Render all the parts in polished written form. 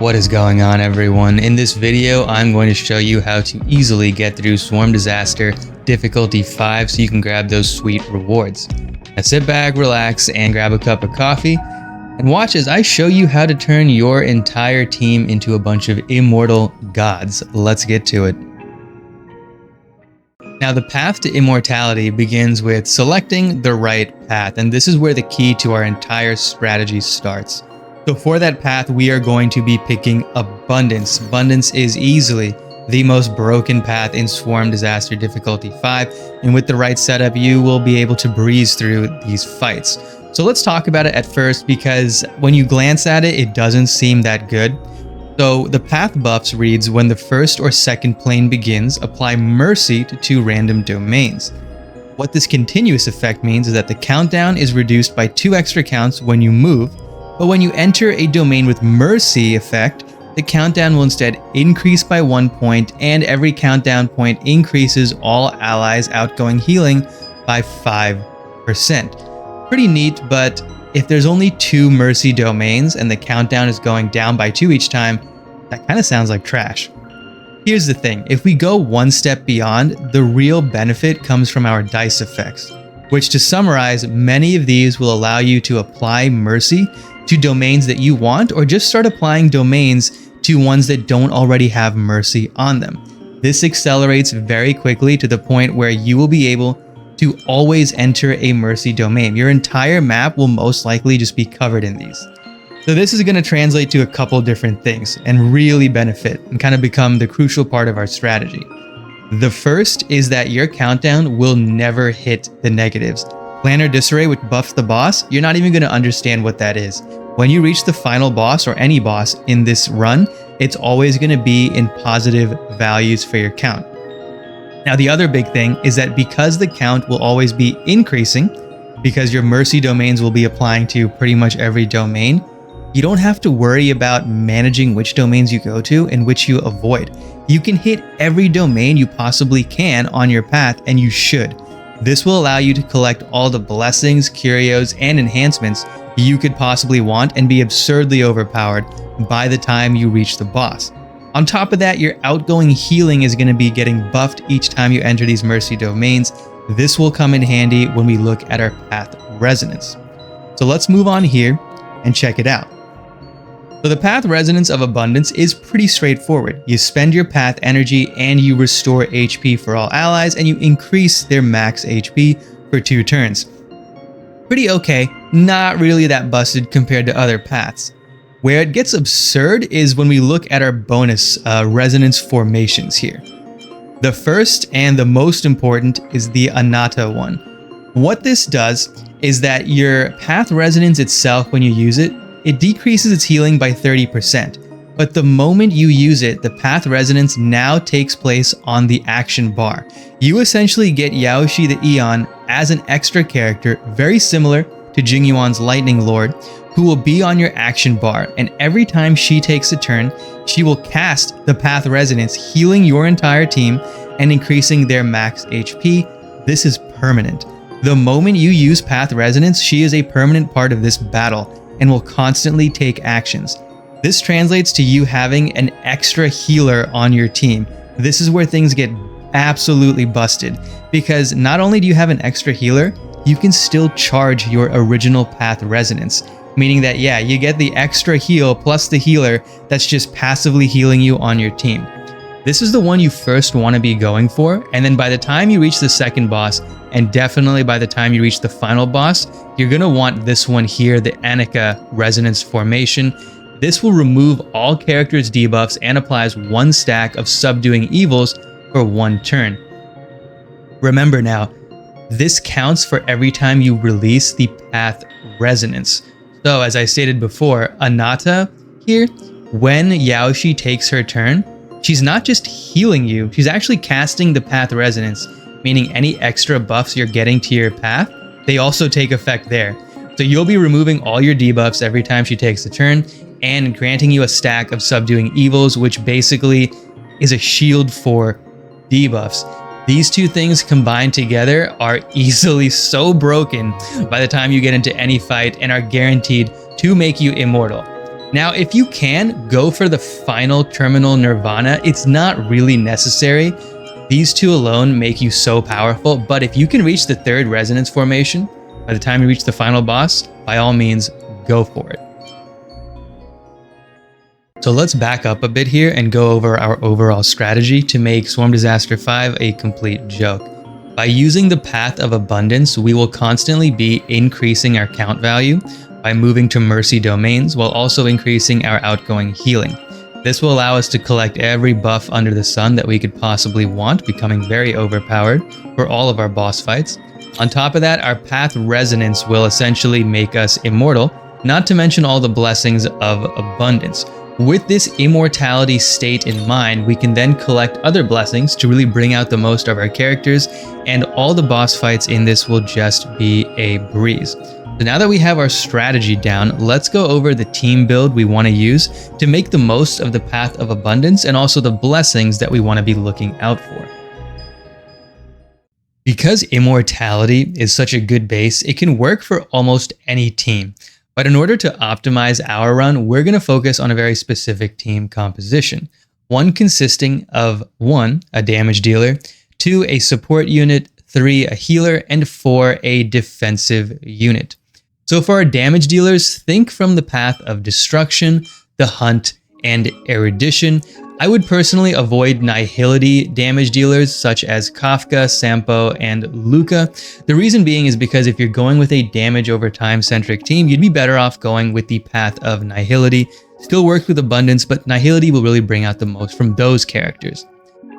What is going on, everyone? In this video, I'm going to show you how to easily get through Swarm Disaster difficulty 5 so you can grab those sweet rewards. Now sit back, relax, and grab a cup of coffee and watch as I show you how to turn your entire team into a bunch of immortal gods. Let's get to it. Now, the path to immortality begins with selecting the right path, and this is where the key to our entire strategy starts. So for that path, we are going to be picking Abundance. Abundance is easily the most broken path in Swarm Disaster difficulty 5, and with the right setup, you will be able to breeze through these fights. So let's talk about it at first, because when you glance at it, it doesn't seem that good. So the path buffs reads, when the first or second plane begins, apply Mercy to 2 random domains. What this continuous effect means is that the countdown is reduced by 2 extra counts when you move, but when you enter a domain with Mercy effect, the countdown will instead increase by 1 point, and every countdown point increases all allies' outgoing healing by 5%. Pretty neat, but if there's only 2 Mercy domains and the countdown is going down by 2 each time, that kind of sounds like trash. Here's the thing, if we go one step beyond, the real benefit comes from our dice effects, which, to summarize, many of these will allow you to apply Mercy to domains that you want, or just start applying domains to ones that don't already have Mercy on them. This accelerates very quickly to the point where you will be able to always enter a Mercy domain. Your entire map will most likely just be covered in these. So this is going to translate to a couple different things and really benefit and kind of become the crucial part of our strategy. The first is that your countdown will never hit the negatives. Planner Disarray, which buffs the boss, you're not even going to understand what that is. When you reach the final boss, or any boss in this run, it's always going to be in positive values for your count. Now, the other big thing is that because the count will always be increasing, because your Mercy domains will be applying to pretty much every domain, you don't have to worry about managing which domains you go to and which you avoid. You can hit every domain you possibly can on your path, and you should. This will allow you to collect all the blessings, curios, and enhancements you could possibly want and be absurdly overpowered by the time you reach the boss. On top of that, your outgoing healing is going to be getting buffed each time you enter these Mercy domains. This will come in handy when we look at our path resonance. So let's move on here and check it out. So the path resonance of Abundance is pretty straightforward. You spend your path energy and you restore HP for all allies, and you increase their max HP for 2 turns. Pretty okay, not really that busted compared to other paths. Where it gets absurd is when we look at our bonus resonance formations here. The first and the most important is the Anata one. What this does is that your path resonance itself, when you use it, it decreases its healing by 30%. But the moment you use it, the path resonance now takes place on the action bar. You essentially get Yaoshi the Aeon as an extra character, very similar to Jingyuan's Lightning Lord, who will be on your action bar, and every time she takes a turn, she will cast the path resonance, healing your entire team and increasing their max HP. This is permanent. The moment you use path resonance, she is a permanent part of this battle and will constantly take actions. This translates to you having an extra healer on your team. This is where things get absolutely busted, because not only do you have an extra healer, you can still charge your original path resonance, meaning that, yeah, you get the extra heal plus the healer that's just passively healing you on your team. This is the one you first want to be going for, and then by the time you reach the second boss, and definitely by the time you reach the final boss, you're going to want this one here, the Anika Resonance Formation. This will remove all characters' debuffs and applies 1 stack of Subduing Evils for 1 turn. Remember now, this counts for every time you release the path resonance. So as I stated before, Anata here, when Yaoshi takes her turn, she's not just healing you, she's actually casting the path resonance, meaning any extra buffs you're getting to your path, they also take effect there. So you'll be removing all your debuffs every time she takes a turn and granting you a stack of Subduing Evils, which basically is a shield for debuffs. These two things combined together are easily so broken by the time you get into any fight and are guaranteed to make you immortal. Now, if you can, go for the final terminal Nirvana. It's not really necessary. These two alone make you so powerful, but if you can reach the third resonance formation by the time you reach the final boss, by all means, go for it. So let's back up a bit here and go over our overall strategy to make Swarm Disaster 5 a complete joke. By using the Path of Abundance, we will constantly be increasing our count value by moving to Mercy domains while also increasing our outgoing healing. This will allow us to collect every buff under the sun that we could possibly want, becoming very overpowered for all of our boss fights. On top of that, our Path Resonance will essentially make us immortal, not to mention all the blessings of abundance. With this immortality state in mind, we can then collect other blessings to really bring out the most of our characters, and all the boss fights in this will just be a breeze. So now that we have our strategy down, let's go over the team build we want to use to make the most of the Path of Abundance and also the blessings that we want to be looking out for. Because immortality is such a good base, it can work for almost any team. But in order to optimize our run, we're going to focus on a very specific team composition. One consisting of 1, a damage dealer, 2, a support unit, 3, a healer, and 4, a defensive unit. So for our damage dealers, think from the Path of Destruction, the Hunt, and Erudition. I would personally avoid Nihility damage dealers such as Kafka, Sampo, and Luca. The reason being is because if you're going with a damage over time centric team, you'd be better off going with the Path of Nihility. Still works with Abundance, but Nihility will really bring out the most from those characters.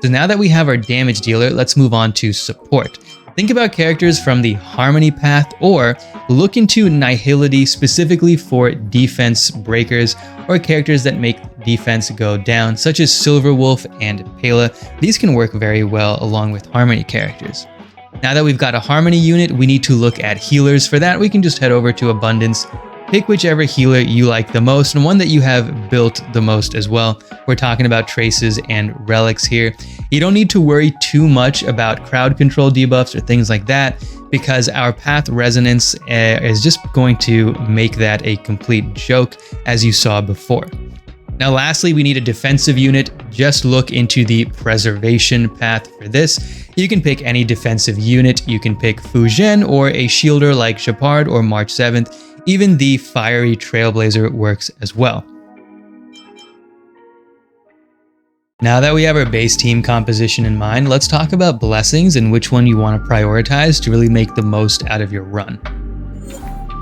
So now that we have our damage dealer, let's move on to support. Think about characters from the Harmony path, or look into Nihility specifically for defense breakers or characters that make defense go down, such as Silverwolf and Pela. These can work very well along with Harmony characters. Now that we've got a Harmony unit, we need to look at healers. For that, we can just head over to Abundance, pick whichever healer you like the most and one that you have built the most as well. We're talking about traces and relics here. You don't need to worry too much about crowd control debuffs or things like that, because our Path Resonance is just going to make that a complete joke, as you saw before. Now lastly, we need a defensive unit. Just look into the Preservation path for this. You can pick any defensive unit. You can pick Fu Zhen or a shielder like Shepard or March 7th. Even the Fiery Trailblazer works as well. Now that we have our base team composition in mind, let's talk about blessings and which one you want to prioritize to really make the most out of your run.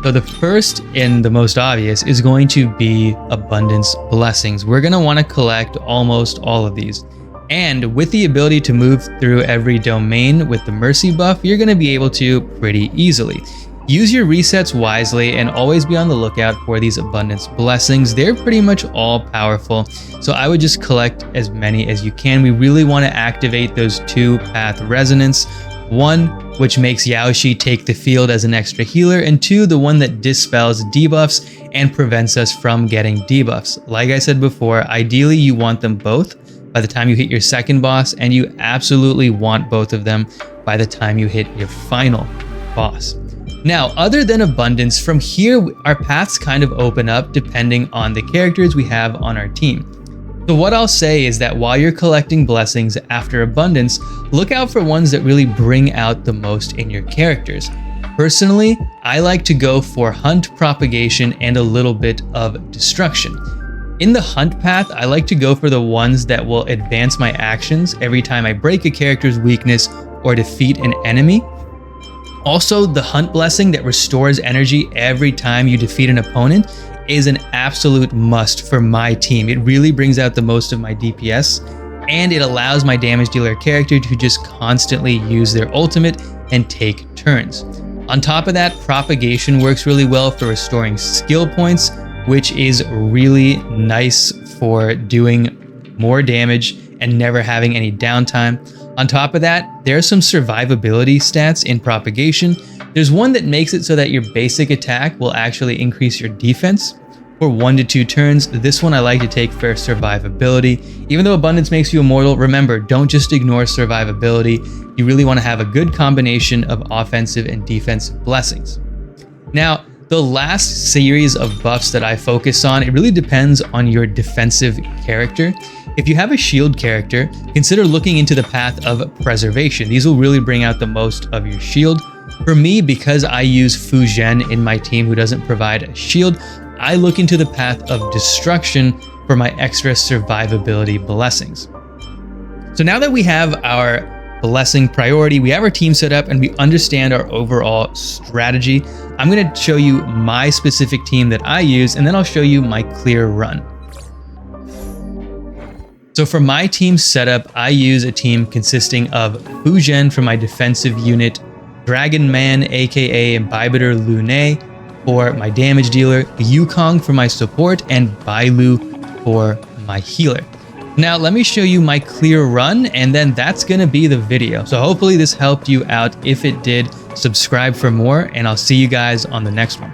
So the first and the most obvious is going to be Abundance Blessings. We're going to want to collect almost all of these. And with the ability to move through every domain with the Mercy buff, you're going to be able to pretty easily. Use your resets wisely and always be on the lookout for these Abundance Blessings. They're pretty much all powerful, so I would just collect as many as you can. We really want to activate those 2 Path Resonance. 1, which makes Yaoshi take the field as an extra healer, and 2, the one that dispels debuffs and prevents us from getting debuffs. Like I said before, ideally you want them both by the time you hit your second boss, and you absolutely want both of them by the time you hit your final boss. Now, other than Abundance, from here, our paths kind of open up depending on the characters we have on our team. So what I'll say is that while you're collecting blessings after Abundance, look out for ones that really bring out the most in your characters. Personally, I like to go for Hunt, Propagation, and a little bit of Destruction. In the Hunt path, I like to go for the ones that will advance my actions every time I break a character's weakness or defeat an enemy. Also, the Hunt blessing that restores energy every time you defeat an opponent is an absolute must for my team. It really brings out the most of my DPS, and it allows my damage dealer character to just constantly use their ultimate and take turns. On top of that, Propagation works really well for restoring skill points, which is really nice for doing more damage and never having any downtime. On top of that, there are some survivability stats in Propagation. There's one that makes it so that your basic attack will actually increase your defense for 1 to 2 turns. This one I like to take for survivability. Even though Abundance makes you immortal, remember, don't just ignore survivability. You really want to have a good combination of offensive and defensive blessings. Now, the last series of buffs that I focus on, it really depends on your defensive character. If you have a shield character, consider looking into the path of preservation. These will really bring out the most of your shield. For me, because I use Fu Zhen in my team who doesn't provide a shield, I look into the path of destruction for my extra survivability blessings. So now that we have our blessing priority, we have our team set up, and we understand our overall strategy, I'm going to show you my specific team that I use, and then I'll show you my clear run. So for my team setup, I use a team consisting of Fu Zhen for my defensive unit, Dragon Man aka Bibiter Lune for my damage dealer, Yukong for my support, and Bailu for my healer. Now let me show you my clear run, and then that's gonna be the video. So hopefully this helped you out. If it did, subscribe for more, and I'll see you guys on the next one.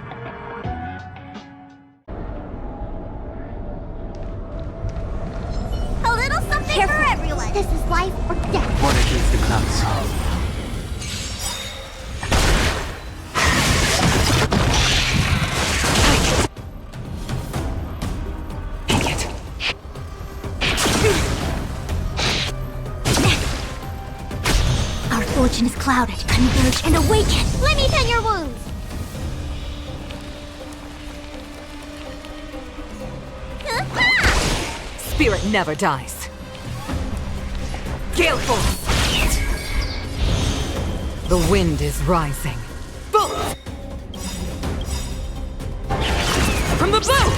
A little something for everyone. This is life or death. Water against the clouds. Our fortune is clouded. Converge and awaken. Let me tend your wounds. Spirit never dies. Gale Force! The wind is rising. Bolt! From the boat!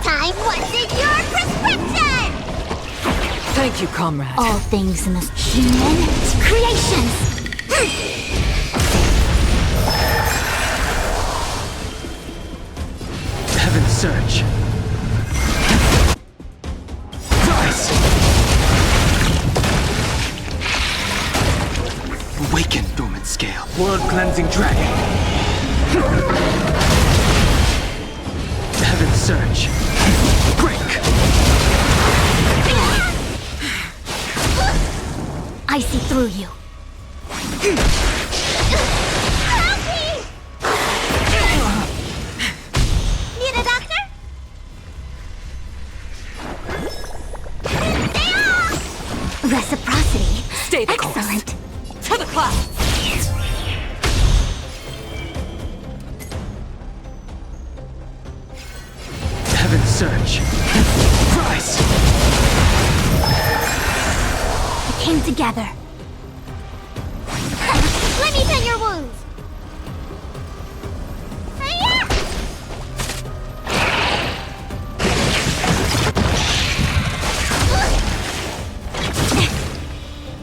Time wanted your prescription! Thank you, comrade. All things must human creations. Heaven surge. Rise! Awaken, dormant scale. World cleansing dragon. Heaven surge. Break! I see through you. Help me! Need a doctor? Stay off! Reciprocity. Stay the course. Excellent. To the clouds! Heaven surge. Rise! We came together. Let me tend your wounds. Hiya!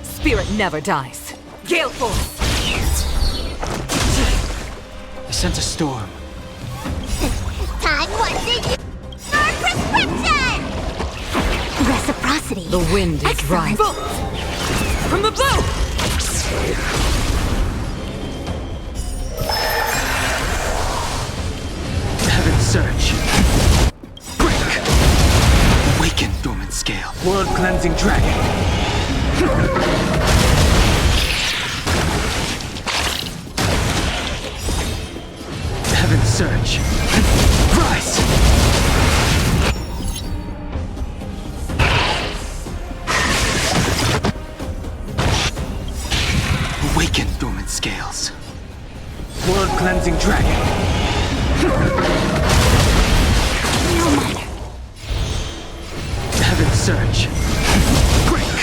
Spirit never dies. Gale Force! I sense a storm. Time wanted your prescription! Reciprocity. The wind is Excellent. rising. Bolt! From the boat! Heaven surge. Break! Awaken, dormant scale. World cleansing dragon. Heaven surge. Rise! Awaken, dormant scales. World cleansing dragon. No matter. Heaven surge. Break!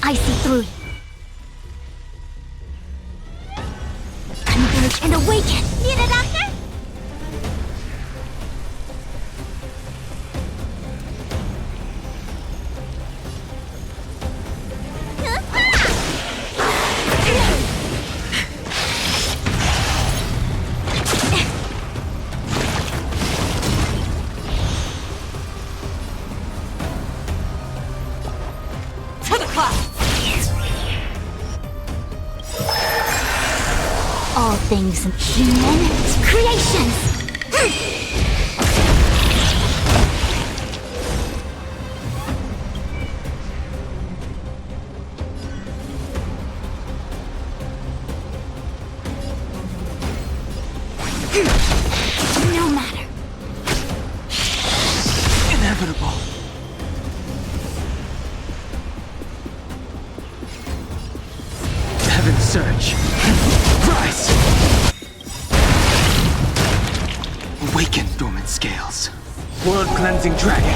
I see through you. Converge and awaken. Need a doctor? To the clouds! All things human creations. No matter. Inevitable. Heaven's surge. Rise! Awaken, dormant scales. World-cleansing dragon.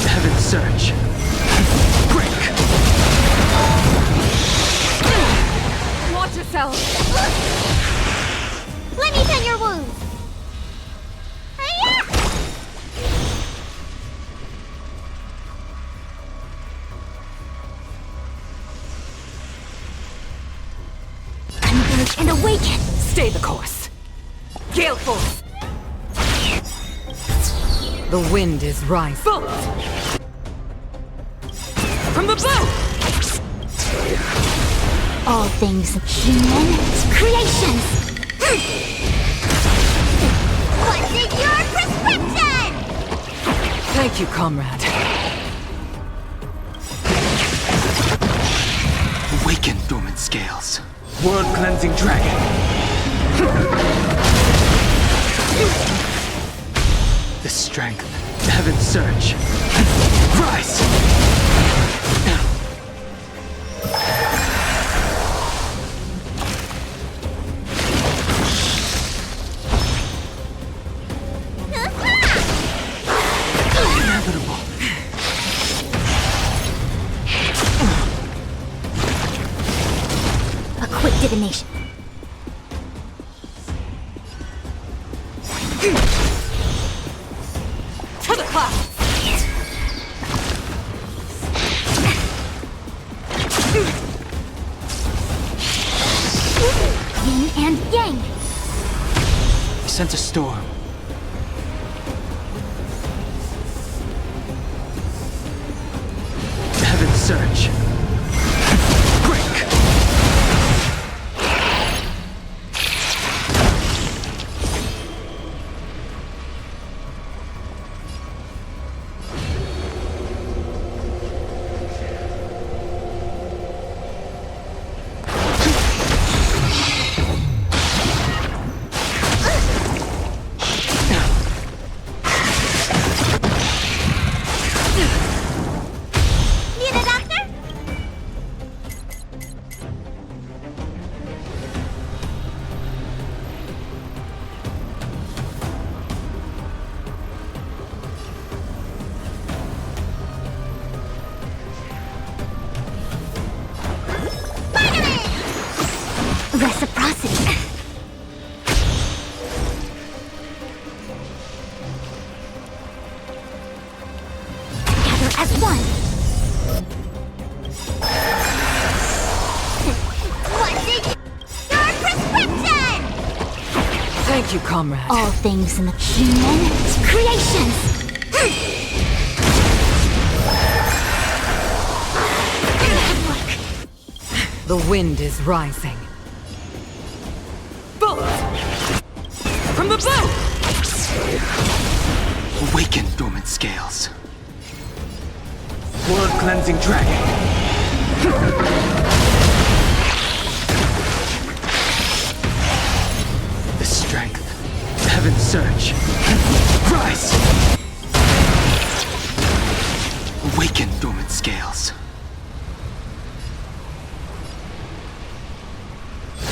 Heaven's surge. Break! Watch yourself! Let me tend your wounds. Hiya! Converge and awaken. Stay the course. Gale Force! The wind is rising. Bolt! From the blue! All things human creations. What's in your prescription? Thank you, comrade. Awaken, dormant scales. World-cleansing dragon. The strength. Heaven's surge. Rise! Inevitable. A quick divination. To the clouds! Yin and yang. I sense a storm. Heaven's surge. Break! Need a doctor? Reciprocity. Together as one. What's in your prescription? Thank you, comrade. All things in the human creations. The wind is rising. Bolt! From the blue! Awaken, dormant scales. World-cleansing dragon. The strength. Heaven's surge. Rise! Awaken, dormant scales.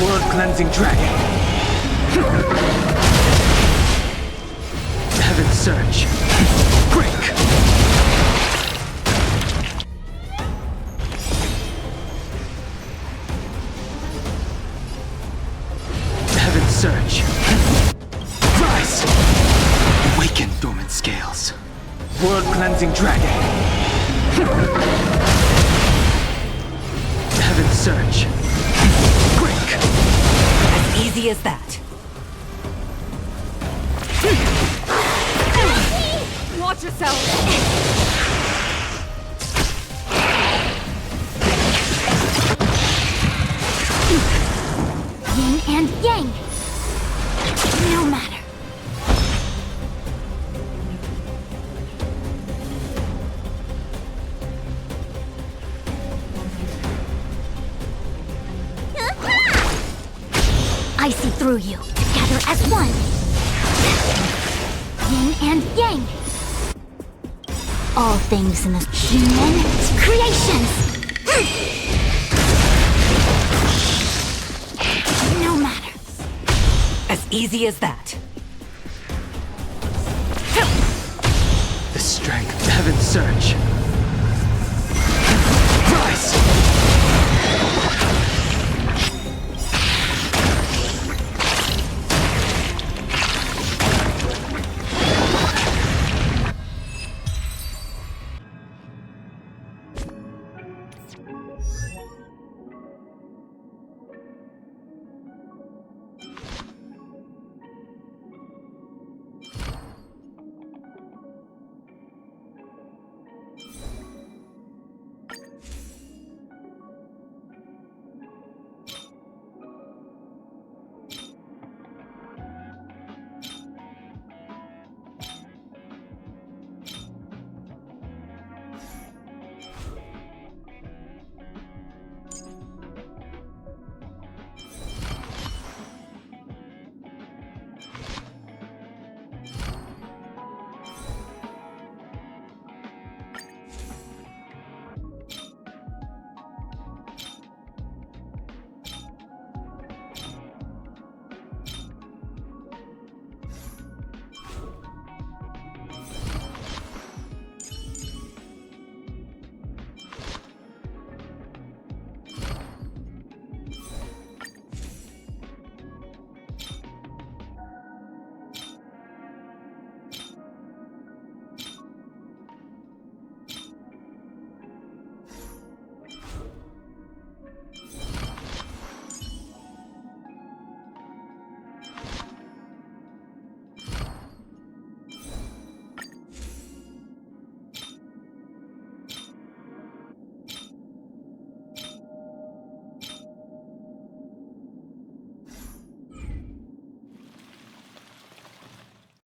World-cleansing dragon. Heaven's surge. Break! Heaven's surge. Rise! Awaken, dormant scales. World-cleansing dragon. Heaven's surge. Break! As easy as that. Watch yourself! Yin and yang. No matter. through you, together as one. Yin and yang. All things in this human creations. No matter. As easy as that. The strength of heaven's surge.